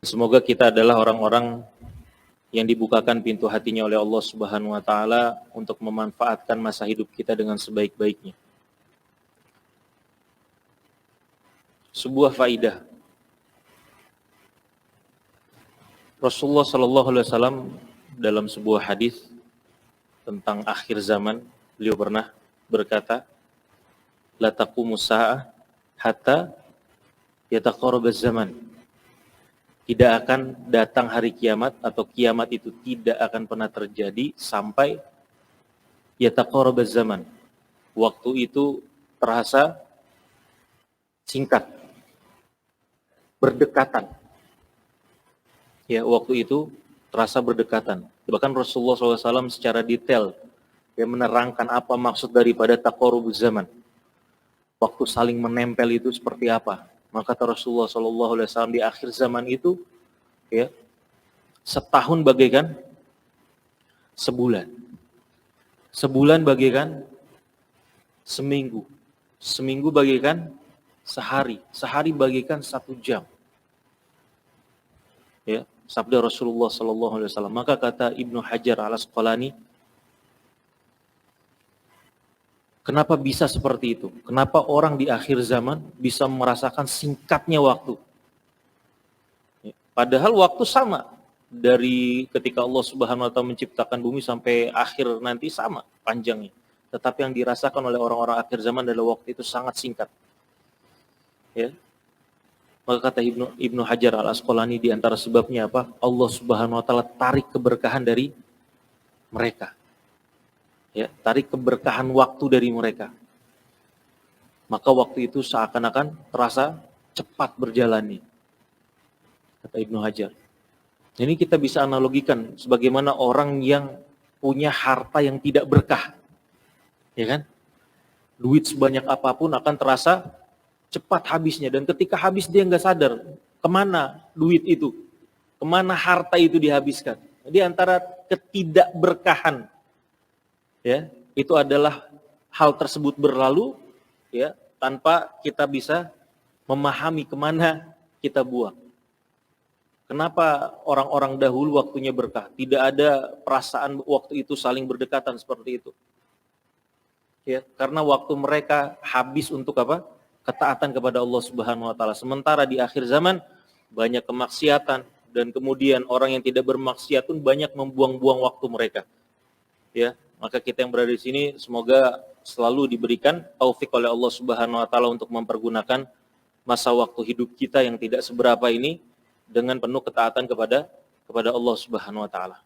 Semoga kita adalah orang-orang yang dibukakan pintu hatinya oleh Allah Subhanahu wa taala untuk memanfaatkan masa hidup kita dengan sebaik-baiknya. Sebuah faidah. Rasulullah sallallahu alaihi wasallam dalam sebuah hadis tentang akhir zaman, beliau pernah berkata, "La taqumus saa'ah hatta yataqarrabaz zaman." Tidak akan datang hari kiamat atau kiamat itu tidak akan pernah terjadi sampai yataqarrabaz zaman. Waktu itu terasa singkat, berdekatan. Ya, waktu itu terasa berdekatan. Bahkan Rasulullah SAW secara detail yang menerangkan apa maksud daripada taqarrubuz zaman. Waktu saling menempel itu seperti apa. Maka kata Rasulullah SAW di akhir zaman itu, ya, setahun bagaikan sebulan. Sebulan bagaikan seminggu. Seminggu bagaikan sehari. Sehari bagaikan 1 jam. Ya, sabda Rasulullah SAW. Maka kata Ibnu Hajar al-Asqalani, kenapa bisa seperti itu? Kenapa orang di akhir zaman bisa merasakan singkatnya waktu? Padahal waktu sama. Dari ketika Allah Subhanahu wa taala menciptakan bumi sampai akhir nanti sama panjangnya. Tetapi yang dirasakan oleh orang-orang akhir zaman adalah waktu itu sangat singkat. Ya. Maka kata Ibnu Hajar al-Asqalani di antara sebabnya apa? Allah Subhanahu wa taala tarik keberkahan dari mereka. Ya, tarik keberkahan waktu dari mereka. Maka waktu itu seakan-akan terasa cepat berjalannya. Kata Ibnu Hajar. Ini kita bisa analogikan sebagaimana orang yang punya harta yang tidak berkah. Ya kan? Duit sebanyak apapun akan terasa cepat habisnya. Dan ketika habis dia nggak sadar kemana duit itu. Kemana harta itu dihabiskan. Jadi antara ketidakberkahan, ya, itu adalah hal tersebut berlalu, ya, tanpa kita bisa memahami kemana kita buang. Kenapa orang-orang dahulu waktunya berkah? Tidak ada perasaan waktu itu saling berdekatan seperti itu. Ya, karena waktu mereka habis untuk apa? Ketaatan kepada Allah Subhanahu wa taala. Sementara di akhir zaman banyak kemaksiatan dan kemudian orang yang tidak bermaksiat pun banyak membuang-buang waktu mereka. Ya, maka kita yang berada di sini semoga selalu diberikan taufik oleh Allah Subhanahu wa taala untuk mempergunakan masa waktu hidup kita yang tidak seberapa ini dengan penuh ketaatan kepada Allah Subhanahu wa taala.